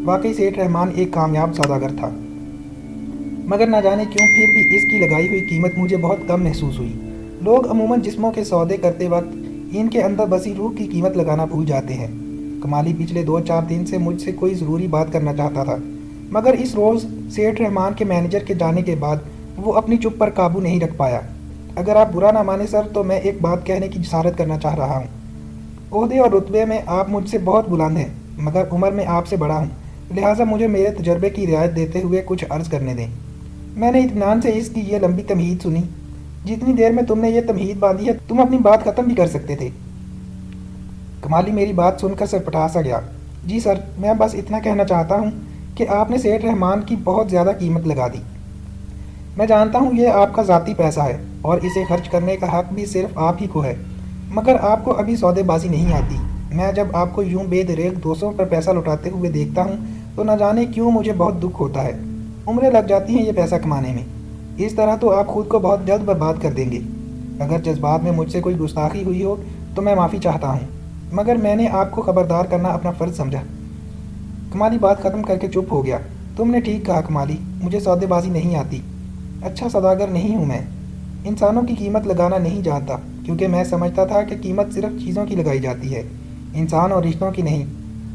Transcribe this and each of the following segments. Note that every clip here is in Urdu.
واقعی سیٹھ رحمان ایک کامیاب سوداگر تھا، مگر نہ جانے کیوں پھر بھی اس کی لگائی ہوئی قیمت مجھے بہت کم محسوس ہوئی۔ لوگ عموماً جسموں کے سودے کرتے وقت ان کے اندر بسی روح کی قیمت لگانا بھول جاتے ہیں۔ کمالی پچھلے 2-4 دن سے مجھ سے کوئی ضروری بات کرنا چاہتا تھا، مگر اس روز سیٹھ رحمان کے مینیجر کے جانے کے بعد وہ اپنی چپ پر قابو نہیں رکھ پایا۔ اگر آپ برا نہ مانیں سر، تو میں ایک بات کہنے کی جسارت کرنا چاہ رہا ہوں۔ عہدے اور رتبے میں آپ مجھ سے بہت بلند ہیں، مگر عمر میں آپ سے بڑا ہوں، لہٰذا مجھے میرے تجربے کی رعایت دیتے ہوئے کچھ عرض کرنے دیں۔ میں نے اطمینان سے اس کی یہ لمبی تمہید سنی۔ جتنی دیر میں تم نے یہ تمہید باندھی ہے، تم اپنی بات ختم بھی کر سکتے تھے۔ کمالی میری بات سن کر سرپٹا سا گیا۔ جی سر، میں بس اتنا کہنا چاہتا ہوں کہ آپ نے سیٹھ رحمان کی بہت زیادہ قیمت لگا دی۔ میں جانتا ہوں یہ آپ کا ذاتی پیسہ ہے اور اسے خرچ کرنے کا حق بھی صرف آپ ہی کو ہے، مگر آپ کو ابھی سودے بازی نہیں آتی۔ میں جب آپ کو یوں بے دریغ دوسروں پر پیسہ لوٹاتے ہوئے دیکھتا ہوں تو نہ جانے کیوں مجھے بہت دکھ ہوتا ہے۔ عمریں لگ جاتی ہیں یہ پیسہ کمانے میں، اس طرح تو آپ خود کو بہت جلد برباد کر دیں گے۔ اگر جذبات میں مجھ سے کوئی گستاخی ہوئی ہو تو میں معافی چاہتا ہوں، مگر میں نے آپ کو خبردار کرنا اپنا فرض سمجھا۔ کمالی بات ختم کر کے چپ ہو گیا۔ تم نے ٹھیک کہا کمالی، مجھے سودے بازی نہیں آتی، اچھا سوداگر نہیں ہوں میں، انسانوں کی قیمت لگانا نہیں جانتا، کیونکہ میں سمجھتا تھا کہ قیمت صرف چیزوں کی لگائی جاتی ہے، انسان اور رشتوں کی نہیں۔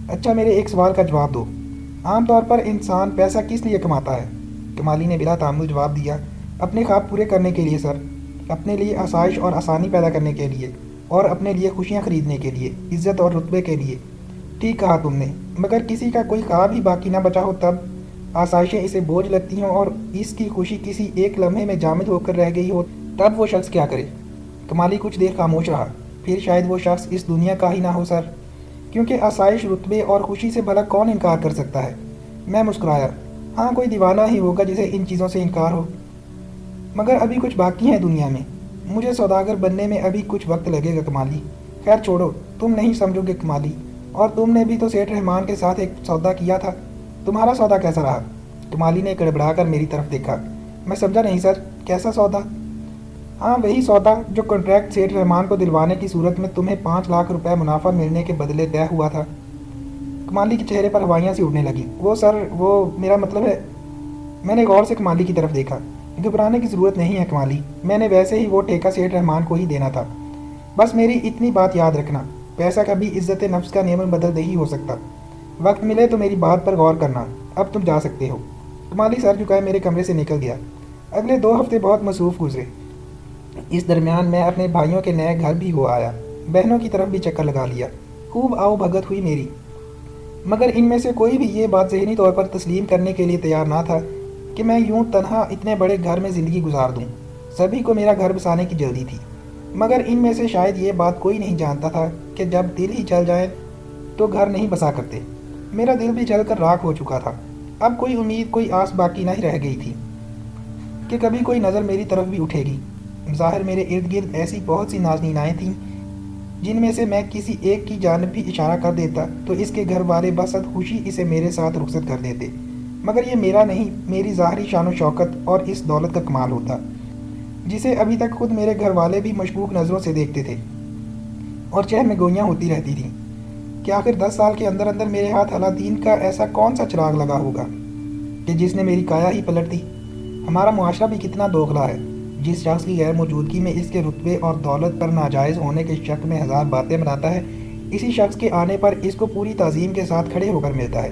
اچھا میرے ایک سوال کا جواب دو، عام طور پر انسان پیسہ کس لیے کماتا ہے؟ کمالی نے بلا تعمل جواب دیا، اپنے خواب پورے کرنے کے لیے سر، اپنے لیے آسائش اور آسانی پیدا کرنے کے لیے، اور اپنے لیے خوشیاں خریدنے کے لیے، عزت اور رتبے کے لیے۔ ٹھیک کہا تم نے، مگر کسی کا کوئی خواب ہی باقی نہ بچا ہو تب آسائشیں اسے بوجھ لگتی ہوں اور اس کی خوشی کسی ایک لمحے میں جامد ہو کر رہ گئی ہو، تب وہ شخص کیا کرے؟ کمالی کچھ دیر خاموش رہا، پھر شاید وہ شخص اس دنیا کا ہی نہ ہو سر، کیونکہ آسائش، رتبے اور خوشی سے بھلا کون انکار کر سکتا ہے؟ میں مسکرایا، ہاں کوئی دیوانہ ہی ہوگا جسے ان چیزوں سے انکار ہو، مگر ابھی کچھ باقی ہیں دنیا میں، مجھے سوداگر بننے میں ابھی کچھ وقت لگے گا کمالی۔ خیر چھوڑو، تم نہیں سمجھو گے کمالی، اور تم نے بھی تو سیٹھ رحمان کے ساتھ ایک سودا کیا تھا، تمہارا سودا کیسا رہا؟ کمالی نے گڑبڑا کر میری طرف دیکھا۔ میں سمجھا نہیں سر، کیسا سودا؟ ہاں وہی سودا جو کانٹریکٹ سیٹھ رحمان کو دلوانے کی صورت میں تمہیں 5 لاکھ روپے منافع ملنے کے بدلے طے ہوا تھا۔ کمالی کے چہرے پر ہوائیاں سی اڑنے لگیں۔ وہ سر، وہ میرا مطلب ہے، میں نے غور سے کمالی کی طرف دیکھا۔ گھبرانے کی ضرورت نہیں ہے کمالی، میں نے ویسے ہی وہ ٹھیکہ سیٹھ رحمان کو ہی دینا تھا۔ بس میری اتنی بات یاد رکھنا، پیسہ کبھی عزت نفس کا نعمت بدل نہیں ہو سکتا۔ وقت ملے تو میری بات پر غور کرنا، اب تم جا سکتے ہو۔ کمالی سر جھکائے میرے کمرے سے نکل گیا۔ اگلے 2 ہفتے بہت مصروف گزرے۔ اس درمیان میں اپنے بھائیوں کے نئے گھر بھی ہو آیا، بہنوں کی طرف بھی چکر لگا لیا، خوب آؤ بھگت ہوئی میری، مگر ان میں سے کوئی بھی یہ بات ذہنی طور پر تسلیم کرنے کے لیے تیار نہ تھا کہ میں یوں تنہا اتنے بڑے گھر میں زندگی گزار دوں۔ سبھی کو میرا گھر بسانے کی جلدی تھی، مگر ان میں سے شاید یہ بات کوئی نہیں جانتا تھا کہ جب دل ہی جل جائے تو گھر نہیں بسا کرتے۔ میرا دل بھی جل کر راکھ ہو چکا تھا، اب کوئی امید، کوئی آس باقی نہ رہ گئی تھی کہ کبھی کوئی نظر میری طرف بھی اٹھے گی۔ ظاہر میرے ارد گرد ایسی بہت سی نازنینائیں تھیں جن میں سے میں کسی ایک کی جانب بھی اشارہ کر دیتا تو اس کے گھر والے بصد خوشی اسے میرے ساتھ رخصت کر دیتے، مگر یہ میرا نہیں، میری ظاہری شان و شوکت اور اس دولت کا کمال ہوتا جسے ابھی تک خود میرے گھر والے بھی مشکوک نظروں سے دیکھتے تھے، اور چہ میں گوئیاں ہوتی رہتی تھیں کہ آخر 10 سال کے اندر اندر میرے ہاتھ اللہ کا ایسا کون سا چراغ لگا ہوگا کہ جس نے میری کایا ہی پلٹ دی۔ ہمارا معاشرہ بھی کتنا دوغلا ہے، جس شخص کی غیر موجودگی میں اس کے رتبے اور دولت پر ناجائز ہونے کے شک میں 1000 باتیں بناتا ہے، اسی شخص کے آنے پر اس کو پوری تعظیم کے ساتھ کھڑے ہو کر ملتا ہے،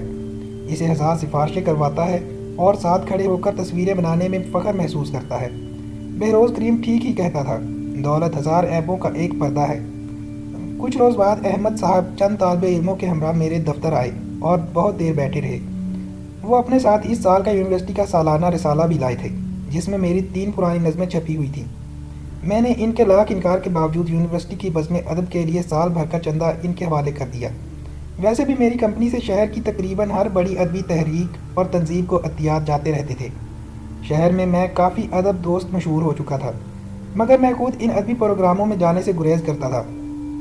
اسے 1000 سفارشیں کرواتا ہے اور ساتھ کھڑے ہو کر تصویریں بنانے میں فخر محسوس کرتا ہے۔ بہروز کریم ٹھیک ہی کہتا تھا، دولت 1000 عیبوں کا ایک پردہ ہے۔ کچھ روز بعد احمد صاحب چند طالب علموں کے ہمراہ میرے دفتر آئے اور بہت دیر بیٹھے رہے۔ وہ اپنے ساتھ اس سال کا یونیورسٹی کا سالانہ رسالہ بھی لائے تھے، جس میں میری 3 پرانی نظمیں چھپی ہوئی تھیں۔ میں نے ان کے لاکھ انکار کے باوجود یونیورسٹی کی بزم ادب کے لیے سال بھر کا چندہ ان کے حوالے کر دیا۔ ویسے بھی میری کمپنی سے شہر کی تقریباً ہر بڑی ادبی تحریک اور تنظیم کو عطیات جاتے رہتے تھے۔ شہر میں کافی ادب دوست مشہور ہو چکا تھا، مگر میں خود ان ادبی پروگراموں میں جانے سے گریز کرتا تھا،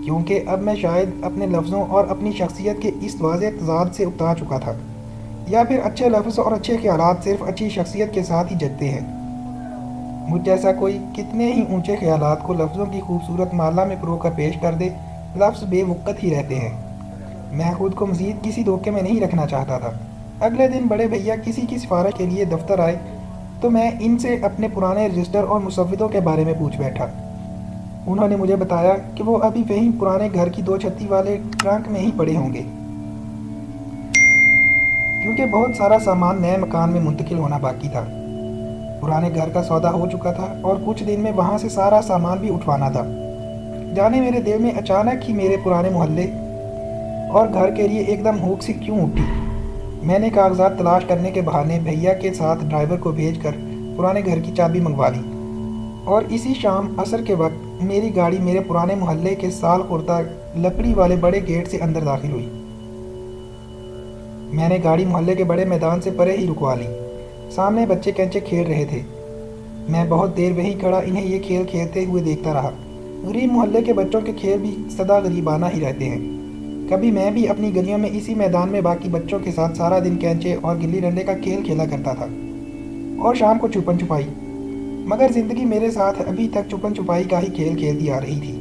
کیونکہ اب میں شاید اپنے لفظوں اور اپنی شخصیت کے اس واضح تضاد سے اکتا چکا تھا، یا پھر اچھے لفظ اور اچھے خیالات صرف اچھی شخصیت کے ساتھ ہی جچتے ہیں۔ مجھ جیسا کوئی کتنے ہی اونچے خیالات کو لفظوں کی خوبصورت مالا میں پرو کر پیش کر دے، لفظ بے وقت ہی رہتے ہیں۔ میں خود کو مزید کسی دھوکے میں نہیں رکھنا چاہتا تھا، اگلے دن بڑے بھیا کسی کی سفارش کے لیے دفتر آئے تو میں ان سے اپنے پرانے رجسٹر اور مسودوں کے بارے میں پوچھ بیٹھا۔ انہوں نے مجھے بتایا کہ وہ ابھی وہیں پرانے گھر کی 2 چھتی والے ٹرنک میں ہی پڑے ہوں گے، کیونکہ بہت سارا سامان نئے مکان میں منتقل ہونا باقی تھا۔ پرانے گھر کا سودا ہو چکا تھا اور کچھ دن میں وہاں سے سارا سامان بھی اٹھوانا تھا۔ جانے میرے دل میں اچانک ہی میرے پرانے محلے اور گھر کے لیے ایک دم ہوک سی کیوں اٹھی۔ میں نے کاغذات تلاش کرنے کے بہانے بھیا کے ساتھ ڈرائیور کو بھیج کر پرانے گھر کی چابی منگوا لی، اور اسی شام عصر کے وقت میری گاڑی میرے پرانے محلے کے سال خوردہ لکڑی والے بڑے گیٹ سے اندر داخل ہوئی۔ میں نے گاڑی محلے کے بڑے میدان سے پرے ہی رکوا لی۔ سامنے بچے کنچے کھیل رہے تھے۔ میں بہت دیر وہیں کھڑا انہیں یہ کھیل کھیلتے ہوئے دیکھتا رہا۔ غریب محلے کے بچوں کے کھیل بھی سدا غریبانہ ہی رہتے ہیں۔ کبھی میں بھی اپنی گلیوں میں اسی میدان میں باقی بچوں کے ساتھ سارا دن کینچے اور گلی ڈنڈے کا کھیل کھیلا کرتا تھا، اور شام کو چھپن چھپائی۔ مگر زندگی میرے ساتھ ابھی تک چھپن چھپائی کا ہی کھیل کھیلتی آ رہی تھی۔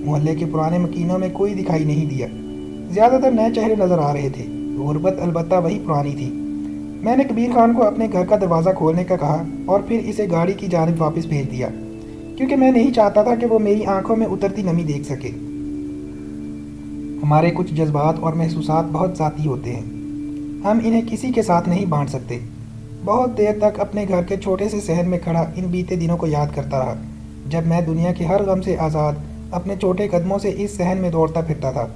محلے کے پرانے مکینوں میں کوئی دکھائی نہیں دیا، زیادہ تر نئے چہرے نظر آ رہے تھے، غربت البتہ وہی پرانی تھی۔ میں نے کبیر خان کو اپنے گھر کا دروازہ کھولنے کا کہا اور پھر اسے گاڑی کی جانب واپس بھیج دیا، کیونکہ میں نہیں چاہتا تھا کہ وہ میری آنکھوں میں اترتی نمی دیکھ سکے۔ ہمارے کچھ جذبات اور محسوسات بہت ذاتی ہوتے ہیں، ہم انہیں کسی کے ساتھ نہیں بانٹ سکتے۔ بہت دیر تک اپنے گھر کے چھوٹے سے صحن میں کھڑا ان بیتے دنوں کو یاد کرتا رہا، جب میں دنیا کے ہر غم سے آزاد اپنے چھوٹے قدموں سے اس صحن میں دوڑتا پھرتا تھا۔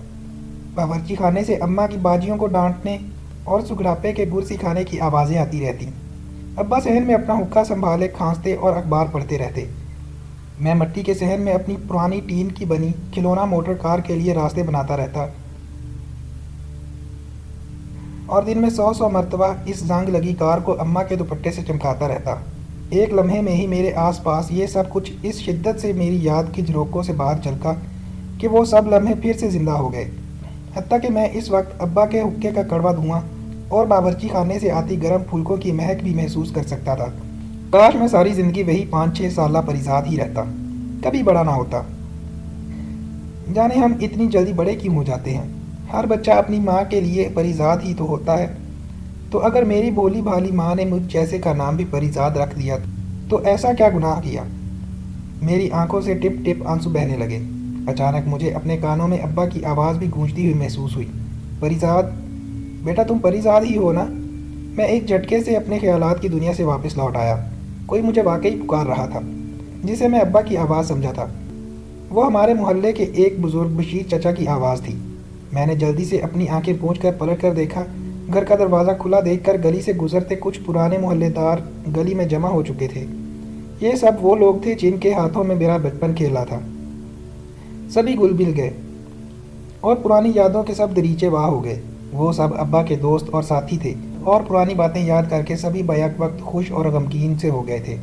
باورچی خانے سے اماں کی باجیوں کو ڈانٹنے اور سگڑاپے کے برسی کھانے کی آوازیں آتی رہتی۔ ابا صحن میں اپنا حقہ سنبھالے کھانستے اور اخبار پڑھتے رہتے۔ میں مٹی کے صحن میں اپنی پرانی ٹین کی بنی کھلونا موٹر کار کے لیے راستے بناتا رہتا، اور دن میں 100 مرتبہ اس زنگ لگی کار کو اماں کے دوپٹے سے چمکاتا رہتا۔ ایک لمحے میں ہی میرے آس پاس یہ سب کچھ اس شدت سے میری یاد کی جھروکوں سے باہر چلکا کہ وہ سب لمحے پھر سے زندہ ہو گئے، حتیٰ کہ میں اس وقت ابا کے حقے کا کڑوا دھواں اور باورچی خانے سے آتی گرم پھولکوں کی مہک بھی محسوس کر سکتا تھا۔ کاش میں ساری زندگی وہی 5-6 سالہ پریزاد ہی رہتا، کبھی بڑا نہ ہوتا۔ جانے ہم اتنی جلدی بڑے کیوں ہو جاتے ہیں؟ ہر بچہ اپنی ماں کے لیے پریزاد ہی تو ہوتا ہے، تو اگر میری بھولی بھالی ماں نے مجھ جیسے کا نام بھی پریزاد رکھ دیا تو ایسا کیا گناہ کیا؟ میری آنکھوں سے ٹپ ٹپ آنسو بہنے لگے۔ اچانک مجھے اپنے کانوں میں ابا کی آواز بھی گونجتی ہوئی محسوس ہوئی، پریزاد بیٹا، تم پریزاد ہی ہو نا؟ میں ایک جھٹکے سے اپنے خیالات کی دنیا سے واپس لوٹ آیا۔ کوئی مجھے واقعی پکار رہا تھا، جسے میں ابا کی آواز سمجھا تھا۔ وہ ہمارے محلے کے ایک بزرگ بشیر چچا کی آواز تھی۔ میں نے جلدی سے اپنی آنکھیں پونچھ کر پلٹ کر دیکھا۔ گھر کا دروازہ کھلا دیکھ کر گلی سے گزرتے کچھ پرانے محلے دار گلی میں جمع ہو چکے تھے۔ یہ سب وہ لوگ تھے جن کے ہاتھوں میں میرا بچپن کھیلا تھا۔ سبھی گل مل گئے اور پرانی یادوں کے سب دریچے واہ ہو گئے۔ وہ سب ابا کے دوست اور ساتھی تھے، اور پرانی باتیں یاد کر کے سبھی بیک وقت خوش اور غمگین سے ہو گئے تھے۔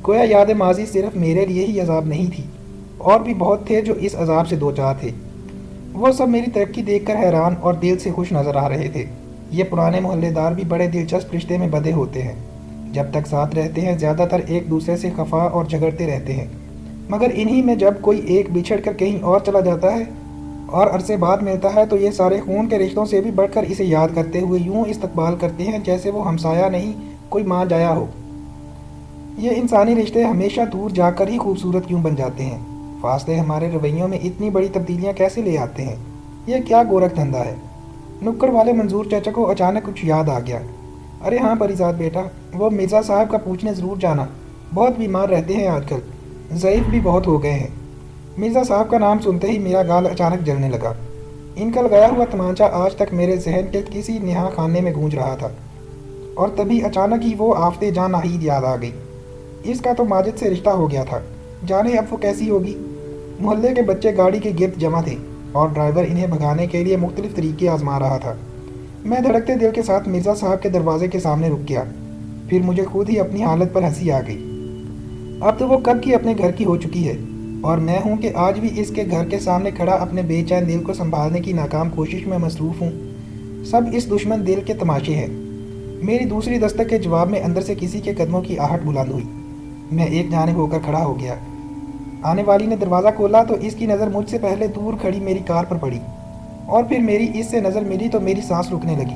گویا یاد ماضی صرف میرے لیے ہی عذاب نہیں تھی، اور بھی بہت تھے جو اس عذاب سے دوچار تھے۔ وہ سب میری ترقی دیکھ کر حیران اور دل سے خوش نظر آ رہے تھے۔ یہ پرانے محلے دار بھی بڑے دلچسپ رشتے میں بندھے ہوتے ہیں۔ جب تک ساتھ رہتے ہیں زیادہ تر ایک دوسرے سے خفا اور جھگڑتے رہتے ہیں، مگر انہی میں جب کوئی ایک بچھڑ کر کہیں اور چلا جاتا ہے اور عرصے بعد ملتا ہے تو یہ سارے خون کے رشتوں سے بھی بڑھ کر اسے یاد کرتے ہوئے یوں استقبال کرتے ہیں جیسے وہ ہمسایہ نہیں، کوئی ماں جایا ہو۔ یہ انسانی رشتے ہمیشہ دور جا کر ہی خوبصورت کیوں بن جاتے ہیں؟ فاصلے ہمارے رویوں میں اتنی بڑی تبدیلیاں کیسے لے آتے ہیں؟ یہ کیا گورکھ دھندا ہے؟ نکڑ والے منظور چچا کو اچانک کچھ یاد آ گیا۔ ارے ہاں پریزاد بیٹا، وہ مرزا صاحب کا پوچھنے ضرور جانا، بہت بیمار رہتے ہیں آج کل، ضعیف بھی بہت ہو گئے ہیں۔ مرزا صاحب کا نام سنتے ہی میرا گال اچانک جلنے لگا۔ ان کا لگایا ہوا تمانچہ آج تک میرے ذہن کے کسی نہا خانے میں گونج رہا تھا، اور تبھی اچانک ہی وہ آفت جان ناہید یاد آ گئی۔ اس کا تو ماجد سے رشتہ ہو گیا تھا، جانے اب وہ کیسی ہوگی؟ محلے کے بچے گاڑی کے گرد جمع تھے، اور ڈرائیور انہیں بھگانے کے لیے مختلف طریقے آزما رہا تھا۔ میں دھڑکتے دل کے ساتھ مرزا صاحب کے دروازے کے سامنے رک گیا۔ پھر مجھے خود ہی اپنی حالت پر ہنسی آ گئی۔ اب تو وہ کب کی اپنے گھر کی ہو چکی ہے، اور میں ہوں کہ آج بھی اس کے گھر کے سامنے کھڑا اپنے بے چین دل کو سنبھالنے کی ناکام کوشش میں مصروف ہوں۔ سب اس دشمن دل کے تماشے ہیں۔ میری دوسری دستک کے جواب میں اندر سے کسی کے قدموں کی آہٹ بلند ہوئی۔ میں ایک جانب ہو کر کھڑا ہو گیا۔ آنے والی نے دروازہ کھولا تو اس کی نظر مجھ سے پہلے دور کھڑی میری کار پر پڑی، اور پھر میری اس سے نظر ملی تو میری سانس رکنے لگی۔